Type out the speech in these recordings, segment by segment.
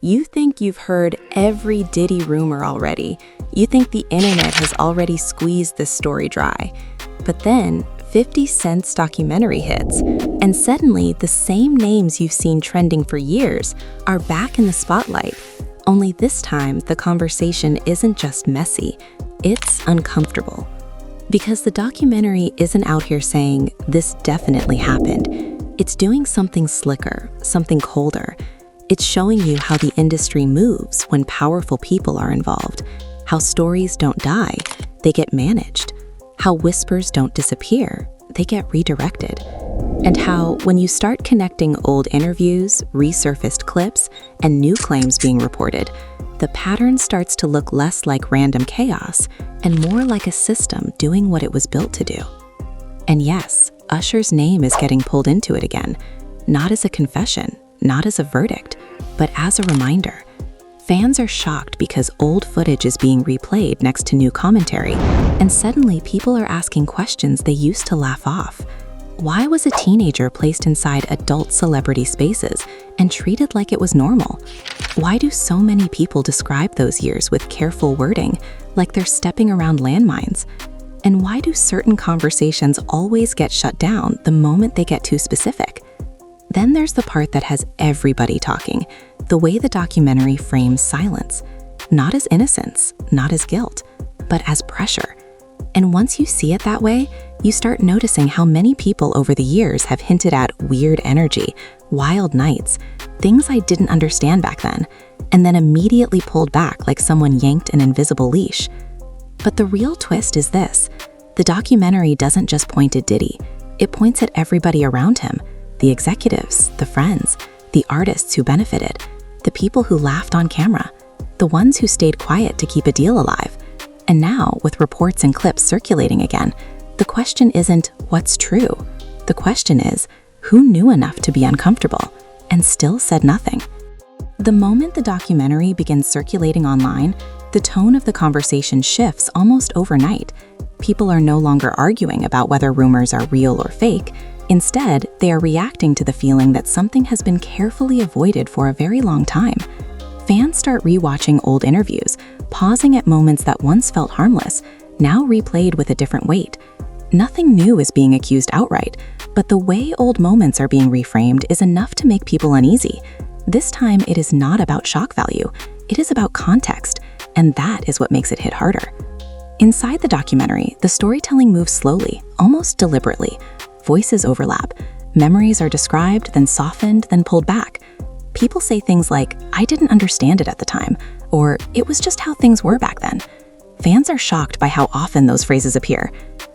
You think you've heard every Diddy rumor already. You think the internet has already squeezed this story dry. But then, 50 Cent's documentary hits, and suddenly the same names you've seen trending for years are back in the spotlight. Only this time, the conversation isn't just messy, it's uncomfortable. Because the documentary isn't out here saying, this definitely happened. It's doing something slicker, something colder. It's showing you how the industry moves when powerful people are involved, how stories don't die, they get managed, how whispers don't disappear, they get redirected, and how, when you start connecting old interviews, resurfaced clips, and new claims being reported, the pattern starts to look less like random chaos and more like a system doing what it was built to do. And yes, Usher's name is getting pulled into it again, not as a confession, not as a verdict, but as a reminder. Fans are shocked because old footage is being replayed next to new commentary, and suddenly people are asking questions they used to laugh off. Why was a teenager placed inside adult celebrity spaces and treated like it was normal? Why do so many people describe those years with careful wording, like they're stepping around landmines? And why do certain conversations always get shut down the moment they get too specific? Then there's the part that has everybody talking, the way the documentary frames silence, not as innocence, not as guilt, but as pressure. And once you see it that way, you start noticing how many people over the years have hinted at weird energy, wild nights, things I didn't understand back then, and then immediately pulled back like someone yanked an invisible leash. But the real twist is this: the documentary doesn't just point at Diddy, it points at everybody around him. The executives, the friends, the artists who benefited, the people who laughed on camera, the ones who stayed quiet to keep a deal alive. And now, with reports and clips circulating again, the question isn't what's true. The question is, who knew enough to be uncomfortable and still said nothing? The moment the documentary begins circulating online, the tone of the conversation shifts almost overnight. People are no longer arguing about whether rumors are real or fake. Instead, they are reacting to the feeling that something has been carefully avoided for a very long time. Fans start rewatching old interviews, pausing at moments that once felt harmless, now replayed with a different weight. Nothing new is being accused outright, but the way old moments are being reframed is enough to make people uneasy. This time, it is not about shock value, it is about context, and that is what makes it hit harder. Inside the documentary, the storytelling moves slowly, almost deliberately. Voices overlap, memories are described, then softened, then pulled back. People say things like, "I didn't understand it at the time," or "it was just how things were back then." Fans are shocked by how often those phrases appear.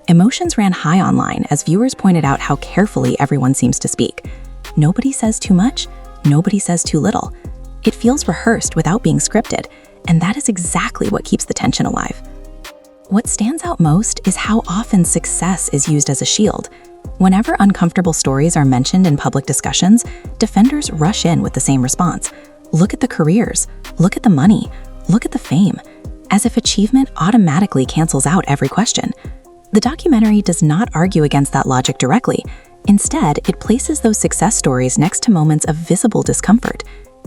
Emotions ran high online as viewers pointed out how carefully everyone seems to speak. Nobody says too much, nobody says too little. It feels rehearsed without being scripted, and that is exactly what keeps the tension alive. What stands out most is how often success is used as a shield. Whenever uncomfortable stories are mentioned in public discussions, defenders rush in with the same response. Look at the careers, look at the money, look at the fame, as if achievement automatically cancels out every question. The documentary does not argue against that logic directly. Instead, it places those success stories next to moments of visible discomfort.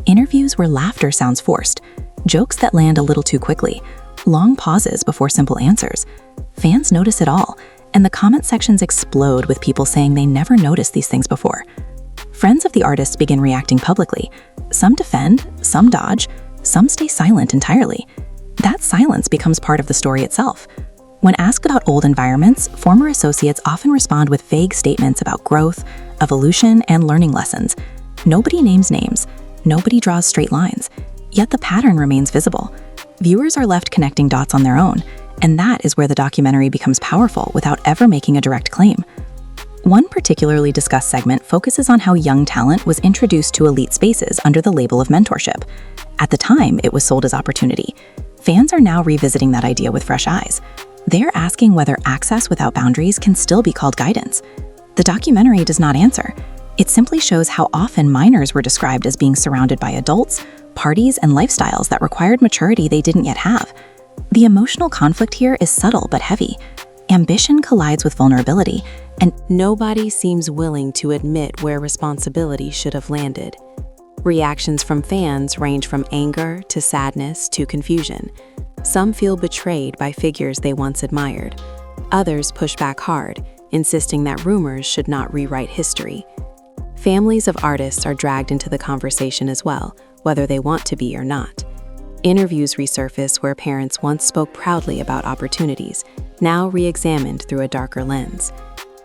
Interviews where laughter sounds forced, jokes that land a little too quickly, long pauses before simple answers. Fans notice it all, and the comment sections explode with people saying they never noticed these things before. Friends of the artists begin reacting publicly. Some defend, some dodge, some stay silent entirely. That silence becomes part of the story itself. When asked about old environments, former associates often respond with vague statements about growth, evolution, and learning lessons. Nobody names names, nobody draws straight lines, yet the pattern remains visible. Viewers are left connecting dots on their own, and that is where the documentary becomes powerful without ever making a direct claim. One particularly discussed segment focuses on how young talent was introduced to elite spaces under the label of mentorship. At the time, it was sold as opportunity. Fans are now revisiting that idea with fresh eyes. They're asking whether access without boundaries can still be called guidance. The documentary does not answer. It simply shows how often minors were described as being surrounded by adults, parties, and lifestyles that required maturity they didn't yet have. The emotional conflict here is subtle but heavy. Ambition collides with vulnerability, and nobody seems willing to admit where responsibility should have landed. Reactions from fans range from anger to sadness to confusion. Some feel betrayed by figures they once admired. Others push back hard, insisting that rumors should not rewrite history. Families of artists are dragged into the conversation as well, whether they want to be or not. Interviews resurface where parents once spoke proudly about opportunities, now re-examined through a darker lens.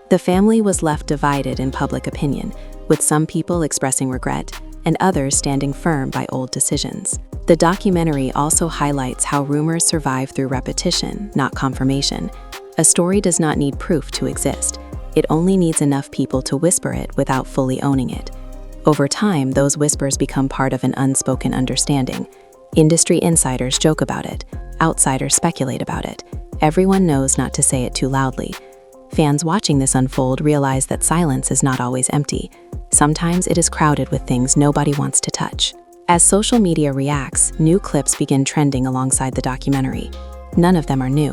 The family was left divided in public opinion, with some people expressing regret and others standing firm by old decisions. The documentary also highlights how rumors survive through repetition, not confirmation. A story does not need proof to exist. It only needs enough people to whisper it without fully owning it. Over time, those whispers become part of an unspoken understanding. Industry insiders joke about it. Outsiders speculate about it. Everyone knows not to say it too loudly. Fans watching this unfold realize that silence is not always empty. Sometimes it is crowded with things nobody wants to touch. As social media reacts, new clips begin trending alongside the documentary. None of them are new.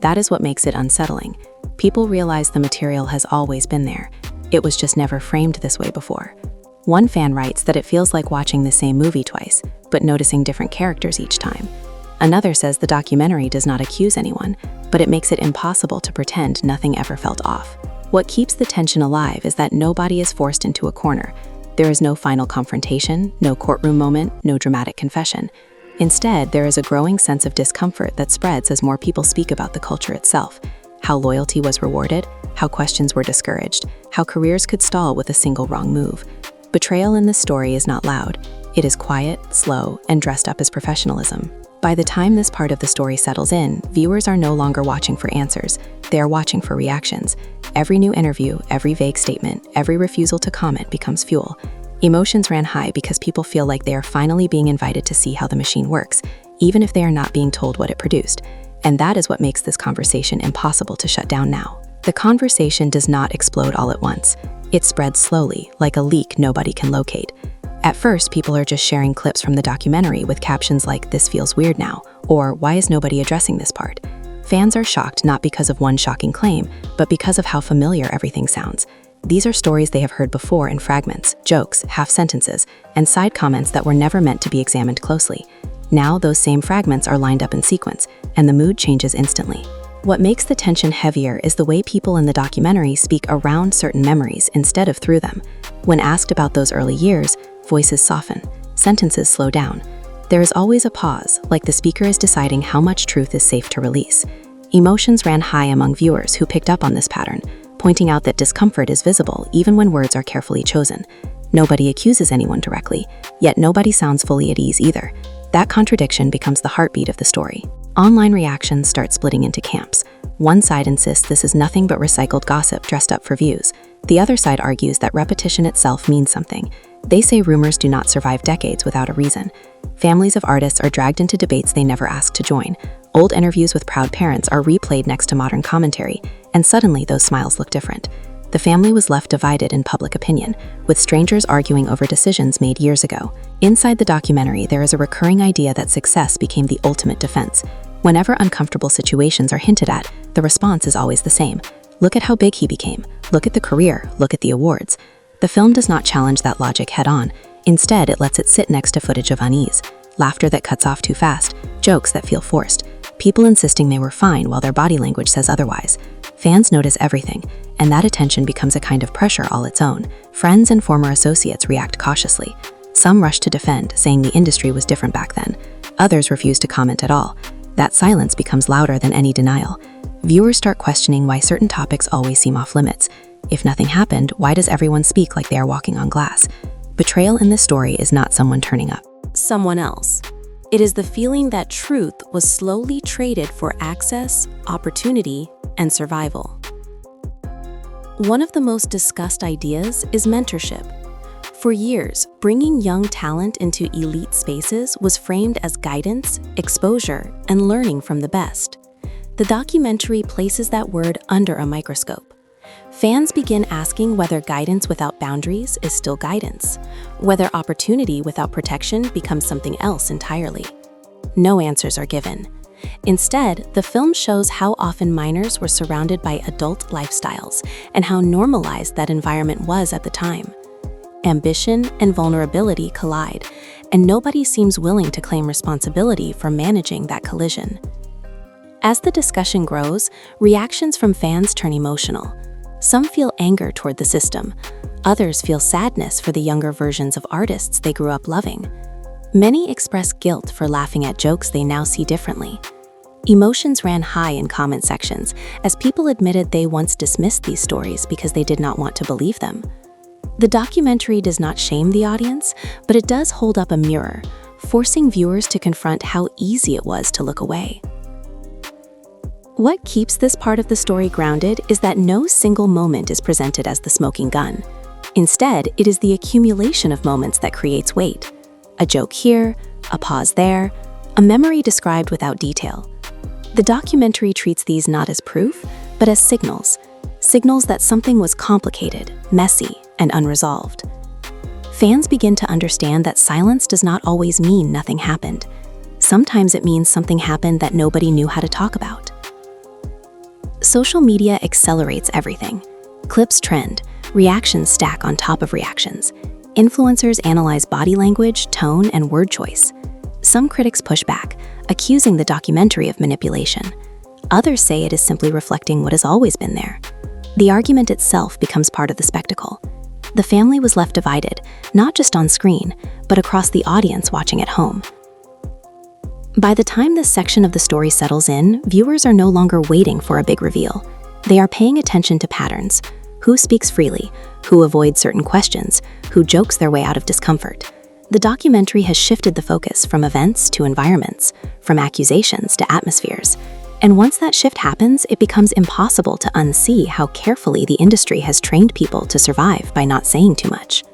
That is what makes it unsettling. People realize the material has always been there. It was just never framed this way before. One fan writes that it feels like watching the same movie twice, but noticing different characters each time. Another says the documentary does not accuse anyone, but it makes it impossible to pretend nothing ever felt off. What keeps the tension alive is that nobody is forced into a corner. There is no final confrontation, no courtroom moment, no dramatic confession. Instead, there is a growing sense of discomfort that spreads as more people speak about the culture itself. How loyalty was rewarded, how questions were discouraged, how careers could stall with a single wrong move. Betrayal in this story is not loud. It is quiet, slow, and dressed up as professionalism. By the time this part of the story settles in, viewers are no longer watching for answers. They are watching for reactions. Every new interview, every vague statement, every refusal to comment becomes fuel. Emotions ran high because people feel like they are finally being invited to see how the machine works, even if they are not being told what it produced. And that is what makes this conversation impossible to shut down now. The conversation does not explode all at once. It spreads slowly, like a leak nobody can locate. At first, people are just sharing clips from the documentary with captions like, "This feels weird now," or "Why is nobody addressing this part?" Fans are shocked not because of one shocking claim, but because of how familiar everything sounds. These are stories they have heard before in fragments, jokes, half sentences, and side comments that were never meant to be examined closely. Now those same fragments are lined up in sequence, and the mood changes instantly. What makes the tension heavier is the way people in the documentary speak around certain memories instead of through them. When asked about those early years, voices soften, sentences slow down. There is always a pause, like the speaker is deciding how much truth is safe to release. Emotions ran high among viewers who picked up on this pattern, pointing out that discomfort is visible even when words are carefully chosen. Nobody accuses anyone directly, yet nobody sounds fully at ease either. That contradiction becomes the heartbeat of the story. Online reactions start splitting into camps. One side insists this is nothing but recycled gossip dressed up for views. The other side argues that repetition itself means something. They say rumors do not survive decades without a reason. Families of artists are dragged into debates they never asked to join. Old interviews with proud parents are replayed next to modern commentary, and suddenly those smiles look different. The family was left divided in public opinion, with strangers arguing over decisions made years ago. Inside the documentary, there is a recurring idea that success became the ultimate defense. Whenever uncomfortable situations are hinted at, the response is always the same. Look at how big he became. Look at the career. Look at the awards. The film does not challenge that logic head-on. Instead, it lets it sit next to footage of unease, laughter that cuts off too fast, jokes that feel forced, people insisting they were fine while their body language says otherwise. Fans notice everything, and that attention becomes a kind of pressure all its own. Friends and former associates react cautiously. Some rush to defend, saying the industry was different back then. Others refuse to comment at all. That silence becomes louder than any denial. Viewers start questioning why certain topics always seem off limits. If nothing happened, why does everyone speak like they are walking on glass? Betrayal in this story is not someone turning up. Someone else. It is the feeling that truth was slowly traded for access, opportunity, and survival. One of the most discussed ideas is mentorship. For years, bringing young talent into elite spaces was framed as guidance, exposure, and learning from the best. The documentary places that word under a microscope. Fans begin asking whether guidance without boundaries is still guidance, whether opportunity without protection becomes something else entirely. No answers are given. Instead, the film shows how often minors were surrounded by adult lifestyles and how normalized that environment was at the time. ambition, and vulnerability collide, and nobody seems willing to claim responsibility for managing that collision. As the discussion grows, reactions from fans turn emotional. Some feel anger toward the system. Others feel sadness for the younger versions of artists they grew up loving. Many express guilt for laughing at jokes they now see differently. Emotions ran high in comment sections as people admitted they once dismissed these stories because they did not want to believe them. The documentary does not shame the audience, but it does hold up a mirror, forcing viewers to confront how easy it was to look away. What keeps this part of the story grounded is that no single moment is presented as the smoking gun. Instead, it is the accumulation of moments that creates weight. A joke here, a pause there, a memory described without detail. The documentary treats these not as proof, but as signals that something was complicated, messy, and unresolved. Fans begin to understand that silence does not always mean nothing happened. Sometimes it means something happened that nobody knew how to talk about. Social media accelerates everything. Clips trend, reactions stack on top of reactions. Influencers analyze body language, tone, and word choice. Some critics push back, accusing the documentary of manipulation. Others say it is simply reflecting what has always been there. The argument itself becomes part of the spectacle. The family was left divided, not just on screen, but across the audience watching at home. By the time this section of the story settles in, viewers are no longer waiting for a big reveal. They are paying attention to patterns. Who speaks freely? Who avoids certain questions? Who jokes their way out of discomfort? The documentary has shifted the focus from events to environments, from accusations to atmospheres. And once that shift happens, it becomes impossible to unsee how carefully the industry has trained people to survive by not saying too much.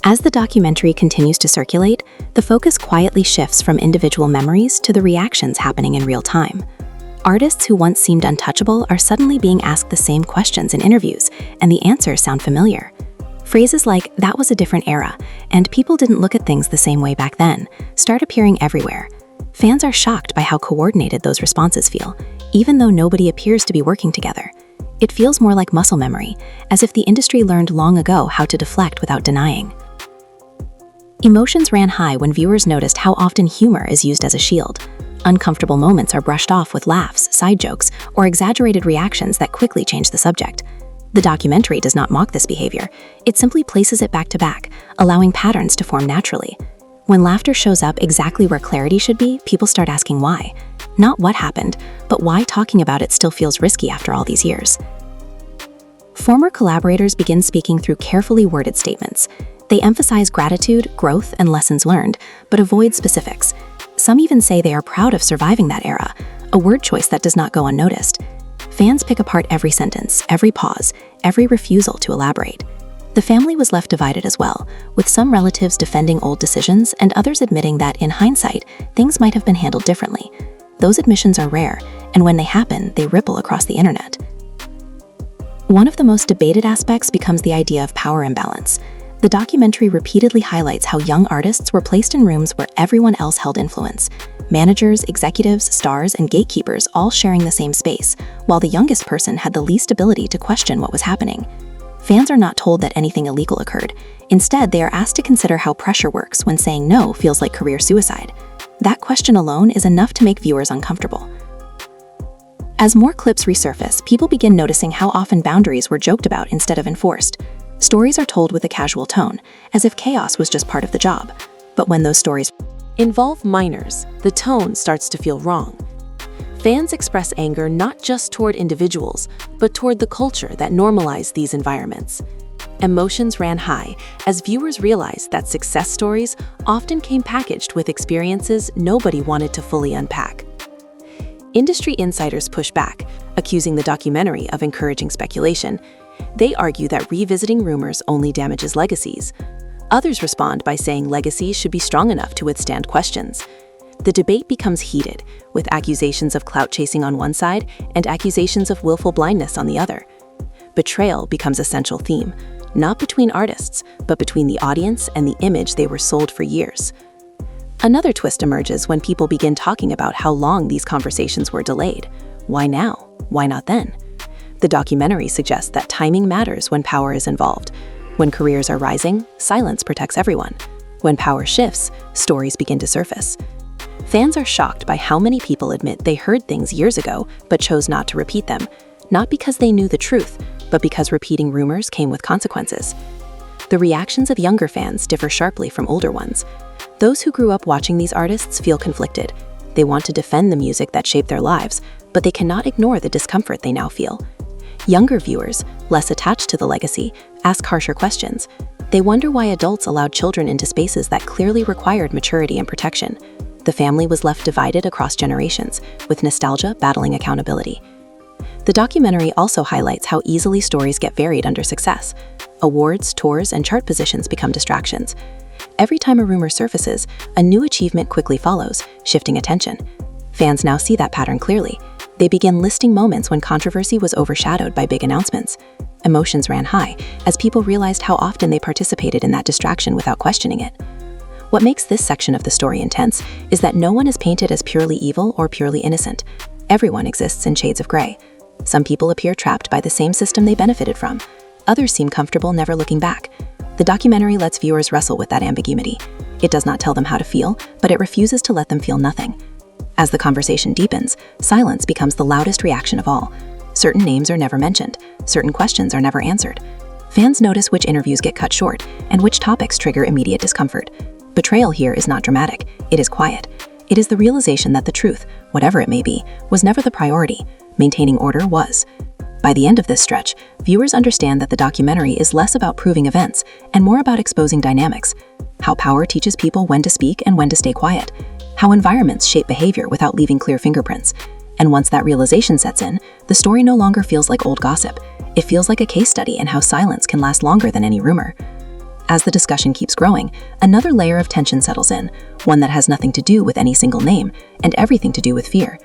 As the documentary continues to circulate, the focus quietly shifts from individual memories to the reactions happening in real time. Artists who once seemed untouchable are suddenly being asked the same questions in interviews, and the answers sound familiar. Phrases like, "that was a different era," and "people didn't look at things the same way back then," start appearing everywhere. Fans are shocked by how coordinated those responses feel, even though nobody appears to be working together. It feels more like muscle memory, as if the industry learned long ago how to deflect without denying. Emotions ran high when viewers noticed how often humor is used as a shield. Uncomfortable moments are brushed off with laughs, side jokes, or exaggerated reactions that quickly change the subject. The documentary does not mock this behavior. It simply places it back to back, allowing patterns to form naturally. When laughter shows up exactly where clarity should be, people start asking why. Not what happened, but why talking about it still feels risky after all these years. Former collaborators begin speaking through carefully worded statements. They emphasize gratitude, growth, and lessons learned, but avoid specifics. Some even say they are proud of surviving that era, a word choice that does not go unnoticed. Fans pick apart every sentence, every pause, every refusal to elaborate. The family was left divided as well, with some relatives defending old decisions and others admitting that, in hindsight, things might have been handled differently. Those admissions are rare, and when they happen, they ripple across the internet. One of the most debated aspects becomes the idea of power imbalance. The documentary repeatedly highlights how young artists were placed in rooms where everyone else held influence. Managers, executives, stars, and gatekeepers all sharing the same space, while the youngest person had the least ability to question what was happening. Fans are not told that anything illegal occurred. Instead, they are asked to consider how pressure works when saying no feels like career suicide. That question alone is enough to make viewers uncomfortable. As more clips resurface, people begin noticing how often boundaries were joked about instead of enforced. Stories are told with a casual tone, as if chaos was just part of the job. But when those stories involve minors, the tone starts to feel wrong. Fans express anger not just toward individuals, but toward the culture that normalized these environments. Emotions ran high as viewers realized that success stories often came packaged with experiences nobody wanted to fully unpack. Industry insiders push back, accusing the documentary of encouraging speculation. They argue that revisiting rumors only damages legacies. Others respond by saying legacies should be strong enough to withstand questions. The debate becomes heated, with accusations of clout chasing on one side and accusations of willful blindness on the other. Betrayal becomes a central theme, not between artists, but between the audience and the image they were sold for years. Another twist emerges when people begin talking about how long these conversations were delayed. Why now? Why not then? The documentary suggests that timing matters when power is involved. When careers are rising, silence protects everyone. When power shifts, stories begin to surface. Fans are shocked by how many people admit they heard things years ago but chose not to repeat them, not because they knew the truth, but because repeating rumors came with consequences. The reactions of younger fans differ sharply from older ones. Those who grew up watching these artists feel conflicted. They want to defend the music that shaped their lives, but they cannot ignore the discomfort they now feel. Younger viewers, less attached to the legacy, ask harsher questions. They wonder why adults allowed children into spaces that clearly required maturity and protection. The family was left divided across generations, with nostalgia battling accountability. The documentary also highlights how easily stories get buried under success. Awards, tours, and chart positions become distractions. Every time a rumor surfaces, a new achievement quickly follows, shifting attention. Fans now see that pattern clearly. They begin listing moments when controversy was overshadowed by big announcements. Emotions ran high as people realized how often they participated in that distraction without questioning it. What makes this section of the story intense is that no one is painted as purely evil or purely innocent. Everyone exists in shades of gray. Some people appear trapped by the same system they benefited from. Others seem comfortable never looking back. The documentary lets viewers wrestle with that ambiguity. It does not tell them how to feel, but it refuses to let them feel nothing. As the conversation deepens, silence becomes the loudest reaction of all. Certain names are never mentioned. Certain questions are never answered. Fans notice which interviews get cut short and which topics trigger immediate discomfort. Betrayal here is not dramatic, it is quiet. It is the realization that the truth, whatever it may be, was never the priority. Maintaining order was. By the end of this stretch, viewers understand that the documentary is less about proving events and more about exposing dynamics. How power teaches people when to speak and when to stay quiet. How environments shape behavior without leaving clear fingerprints. And once that realization sets in, the story no longer feels like old gossip. It feels like a case study in how silence can last longer than any rumor. As the discussion keeps growing, another layer of tension settles in, one that has nothing to do with any single name and everything to do with fear.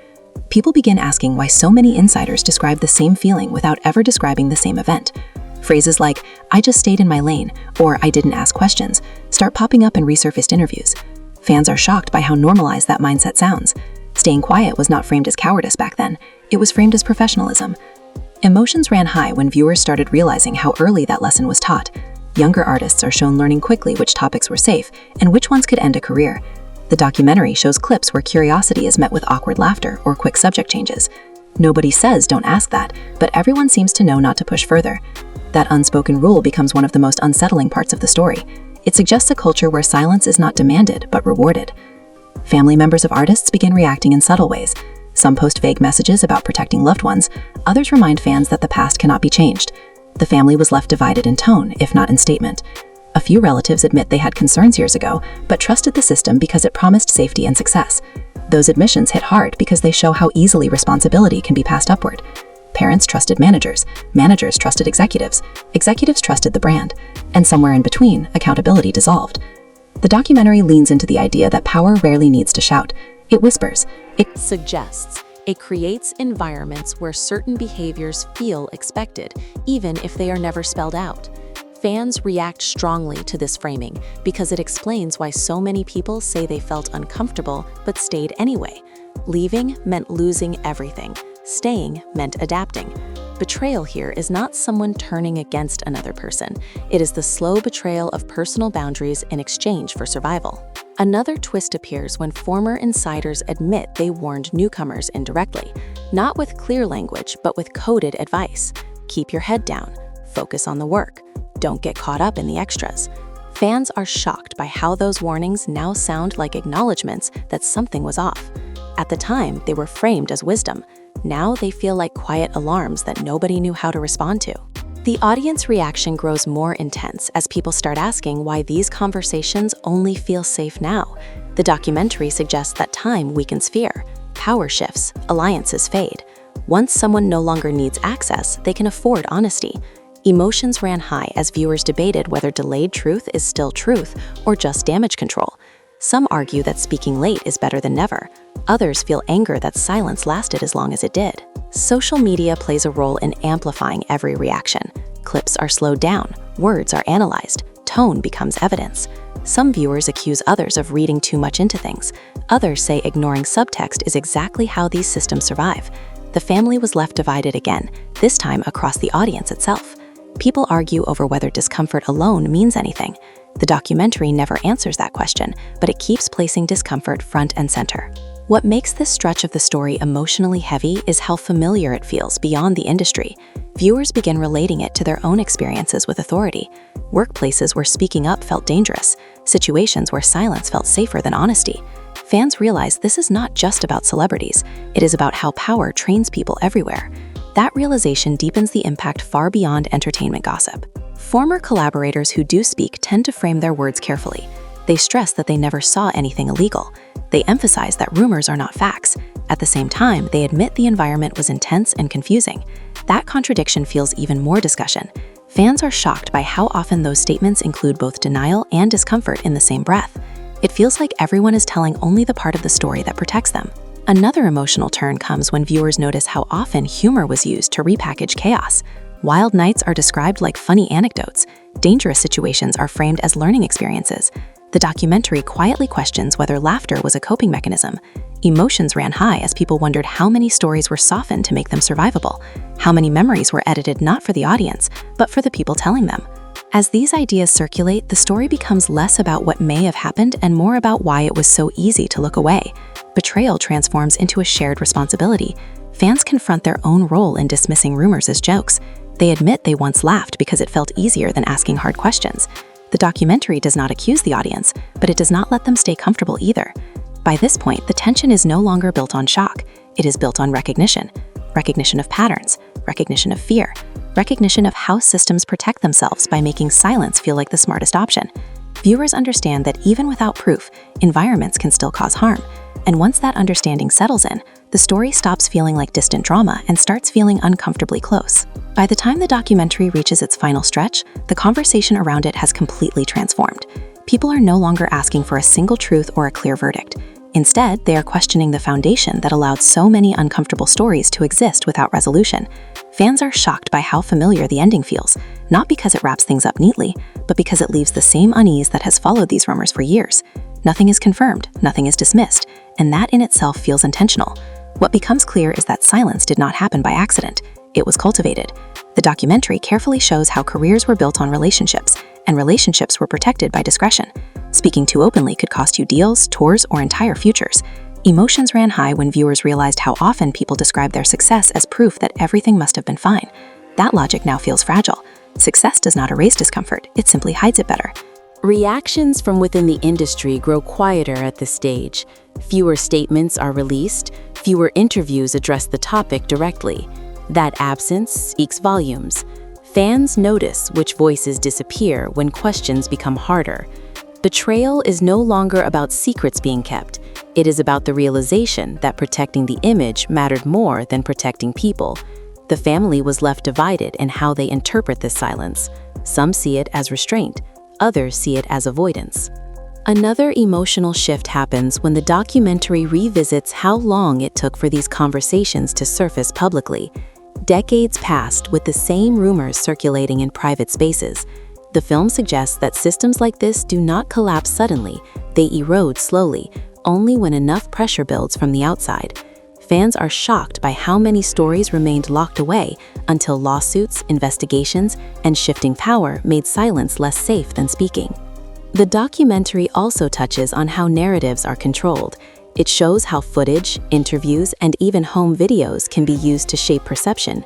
People begin asking why so many insiders describe the same feeling without ever describing the same event. Phrases like, "I just stayed in my lane," or "I didn't ask questions," start popping up in resurfaced interviews. Fans are shocked by how normalized that mindset sounds. Staying quiet was not framed as cowardice back then, it was framed as professionalism. Emotions ran high when viewers started realizing how early that lesson was taught. Younger artists are shown learning quickly which topics were safe and which ones could end a career. The documentary shows clips where curiosity is met with awkward laughter or quick subject changes. Nobody says don't ask that, but everyone seems to know not to push further. That unspoken rule becomes one of the most unsettling parts of the story. It suggests a culture where silence is not demanded, but rewarded. Family members of artists begin reacting in subtle ways. Some post vague messages about protecting loved ones. Others remind fans that the past cannot be changed. The family was left divided in tone, if not in statement. A few relatives admit they had concerns years ago, but trusted the system because it promised safety and success. Those admissions hit hard because they show how easily responsibility can be passed upward. Parents trusted managers, managers trusted executives, executives trusted the brand, and somewhere in between, accountability dissolved. The documentary leans into the idea that power rarely needs to shout. It whispers. It Suggests. It creates environments where certain behaviors feel expected, even if they are never spelled out. Fans react strongly to this framing because it explains why so many people say they felt uncomfortable but stayed anyway. Leaving meant losing everything. Staying meant adapting. Betrayal here is not someone turning against another person. It is the slow betrayal of personal boundaries in exchange for survival. Another twist appears when former insiders admit they warned newcomers indirectly, not with clear language, but with coded advice. Keep your head down. Focus on the work. Don't get caught up in the extras. Fans are shocked by how those warnings now sound like acknowledgments that something was off. At the time, they were framed as wisdom. Now they feel like quiet alarms that nobody knew how to respond to. The audience reaction grows more intense as people start asking why these conversations only feel safe now. The documentary suggests that time weakens fear, power shifts, alliances fade. Once someone no longer needs access, they can afford honesty. Emotions ran high as viewers debated whether delayed truth is still truth or just damage control. Some argue that speaking late is better than never. Others feel anger that silence lasted as long as it did. Social media plays a role in amplifying every reaction. Clips are slowed down, words are analyzed, tone becomes evidence. Some viewers accuse others of reading too much into things. Others say ignoring subtext is exactly how these systems survive. The family was left divided again, this time across the audience itself. People argue over whether discomfort alone means anything. The documentary never answers that question, but it keeps placing discomfort front and center. What makes this stretch of the story emotionally heavy is how familiar it feels beyond the industry. Viewers begin relating it to their own experiences with authority. Workplaces where speaking up felt dangerous, situations where silence felt safer than honesty. Fans realize this is not just about celebrities, it is about how power trains people everywhere. That realization deepens the impact far beyond entertainment gossip. Former collaborators who do speak tend to frame their words carefully. They stress that they never saw anything illegal. They emphasize that rumors are not facts. At the same time, they admit the environment was intense and confusing. That contradiction fuels even more discussion. Fans are shocked by how often those statements include both denial and discomfort in the same breath. It feels like everyone is telling only the part of the story that protects them. Another emotional turn comes when viewers notice how often humor was used to repackage chaos. Wild nights are described like funny anecdotes. Dangerous situations are framed as learning experiences. The documentary quietly questions whether laughter was a coping mechanism. Emotions ran high as people wondered how many stories were softened to make them survivable, how many memories were edited not for the audience, but for the people telling them. As these ideas circulate, the story becomes less about what may have happened and more about why it was so easy to look away. Betrayal transforms into a shared responsibility. Fans confront their own role in dismissing rumors as jokes. They admit they once laughed because it felt easier than asking hard questions. The documentary does not accuse the audience, but it does not let them stay comfortable either. By this point, the tension is no longer built on shock. It is built on recognition. Recognition of patterns, recognition of fear, recognition of how systems protect themselves by making silence feel like the smartest option. Viewers understand that even without proof, environments can still cause harm. And once that understanding settles in, the story stops feeling like distant drama and starts feeling uncomfortably close. By the time the documentary reaches its final stretch, the conversation around it has completely transformed. People are no longer asking for a single truth or a clear verdict. Instead, they are questioning the foundation that allowed so many uncomfortable stories to exist without resolution. Fans are shocked by how familiar the ending feels, not because it wraps things up neatly, but because it leaves the same unease that has followed these rumors for years. Nothing is confirmed, nothing is dismissed, and that in itself feels intentional. What becomes clear is that silence did not happen by accident. It was cultivated. The documentary carefully shows how careers were built on relationships, and relationships were protected by discretion. Speaking too openly could cost you deals, tours, or entire futures. Emotions ran high when viewers realized how often people describe their success as proof that everything must have been fine. That logic now feels fragile. Success does not erase discomfort, it simply hides it better. Reactions from within the industry grow quieter at this stage. Fewer statements are released, fewer interviews address the topic directly. That absence speaks volumes. Fans notice which voices disappear when questions become harder. Betrayal is no longer about secrets being kept. It is about the realization that protecting the image mattered more than protecting people. The family was left divided in how they interpret this silence. Some see it as restraint, others see it as avoidance. Another emotional shift happens when the documentary revisits how long it took for these conversations to surface publicly. Decades passed with the same rumors circulating in private spaces. The film suggests that systems like this do not collapse suddenly, they erode slowly, only when enough pressure builds from the outside. Fans are shocked by how many stories remained locked away until lawsuits, investigations, and shifting power made silence less safe than speaking. The documentary also touches on how narratives are controlled. It shows how footage, interviews, and even home videos can be used to shape perception.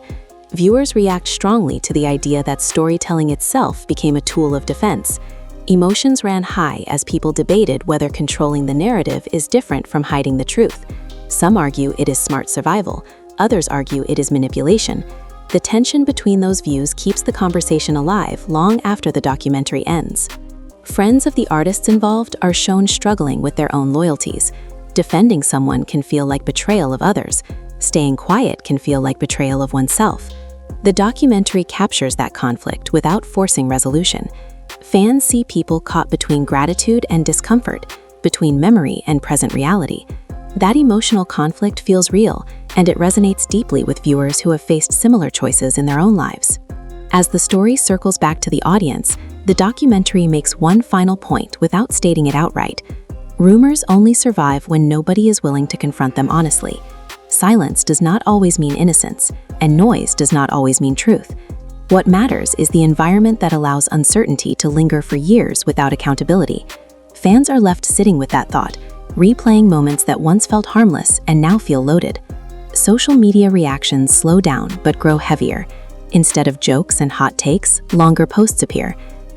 Viewers react strongly to the idea that storytelling itself became a tool of defense. Emotions ran high as people debated whether controlling the narrative is different from hiding the truth. Some argue it is smart survival, others argue it is manipulation. The tension between those views keeps the conversation alive long after the documentary ends. Friends of the artists involved are shown struggling with their own loyalties. Defending someone can feel like betrayal of others. Staying quiet can feel like betrayal of oneself. The documentary captures that conflict without forcing resolution. Fans see people caught between gratitude and discomfort, between memory and present reality. That emotional conflict feels real, and it resonates deeply with viewers who have faced similar choices in their own lives. As the story circles back to the audience, the documentary makes one final point without stating it outright. Rumors only survive when nobody is willing to confront them honestly. Silence does not always mean innocence, and noise does not always mean truth. What matters is the environment that allows uncertainty to linger for years without accountability. Fans are left sitting with that thought, replaying moments that once felt harmless and now feel loaded. Social media reactions slow down but grow heavier. Instead of jokes and hot takes, longer posts appear.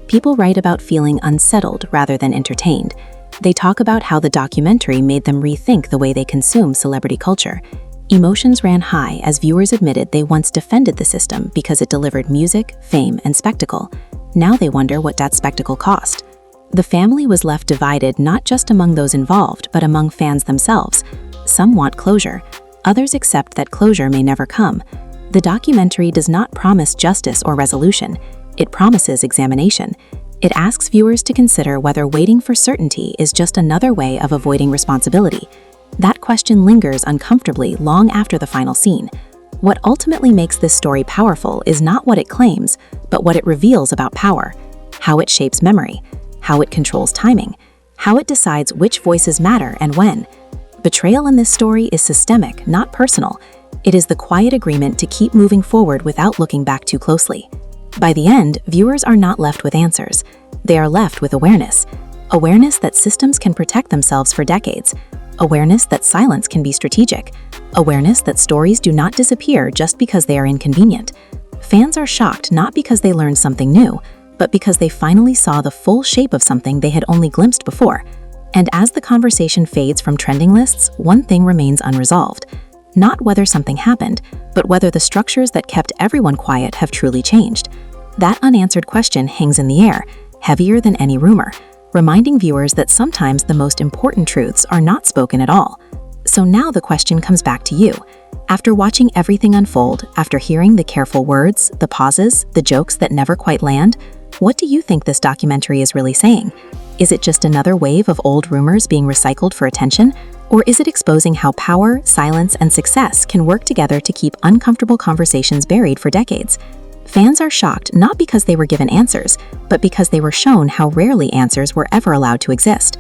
People write about feeling unsettled rather than entertained. They talk about how the documentary made them rethink the way they consume celebrity culture. Emotions ran high as viewers admitted they once defended the system because it delivered music, fame, and spectacle. Now they wonder what that spectacle cost. The family was left divided not just among those involved, but among fans themselves. Some want closure. Others accept that closure may never come. The documentary does not promise justice or resolution. It promises examination. It asks viewers to consider whether waiting for certainty is just another way of avoiding responsibility. That question lingers uncomfortably long after the final scene. What ultimately makes this story powerful is not what it claims, but what it reveals about power, how it shapes memory, how it controls timing, how it decides which voices matter and when. Betrayal in this story is systemic, not personal. It is the quiet agreement to keep moving forward without looking back too closely. By the end, viewers are not left with answers. They are left with awareness. Awareness that systems can protect themselves for decades. Awareness that silence can be strategic. Awareness that stories do not disappear just because they are inconvenient. Fans are shocked not because they learned something new, but because they finally saw the full shape of something they had only glimpsed before. And as the conversation fades from trending lists, one thing remains unresolved. Not whether something happened, but whether the structures that kept everyone quiet have truly changed. That unanswered question hangs in the air, heavier than any rumor, reminding viewers that sometimes the most important truths are not spoken at all. So now the question comes back to you. After watching everything unfold, after hearing the careful words, the pauses, the jokes that never quite land, what do you think this documentary is really saying? Is it just another wave of old rumors being recycled for attention? Or is it exposing how power, silence, and success can work together to keep uncomfortable conversations buried for decades? Fans are shocked not because they were given answers, but because they were shown how rarely answers were ever allowed to exist.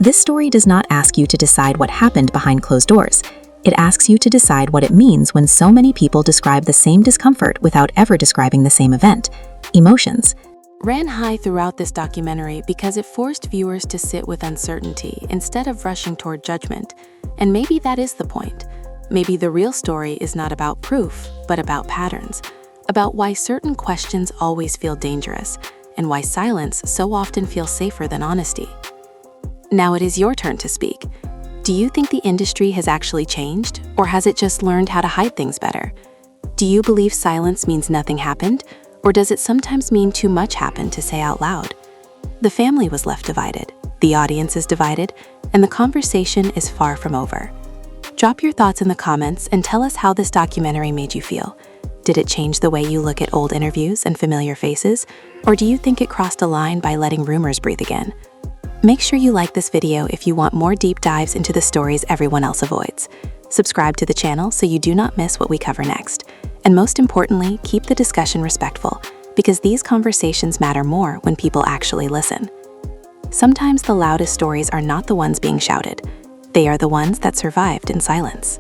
This story does not ask you to decide what happened behind closed doors. It asks you to decide what it means when so many people describe the same discomfort without ever describing the same event. Emotions ran high throughout this documentary because it forced viewers to sit with uncertainty instead of rushing toward judgment. And maybe that is the point. Maybe the real story is not about proof, but about patterns, about why certain questions always feel dangerous, and why silence so often feels safer than honesty. Now it is your turn to speak. Do you think the industry has actually changed, or has it just learned how to hide things better? Do you believe silence means nothing happened, or does it sometimes mean too much happened to say out loud? The family was left divided, the audience is divided, and the conversation is far from over. Drop your thoughts in the comments and tell us how this documentary made you feel. Did it change the way you look at old interviews and familiar faces, or do you think it crossed a line by letting rumors breathe again? Make sure you like this video if you want more deep dives into the stories everyone else avoids. Subscribe to the channel so you do not miss what we cover next. And most importantly, keep the discussion respectful, because these conversations matter more when people actually listen. Sometimes the loudest stories are not the ones being shouted. They are the ones that survived in silence.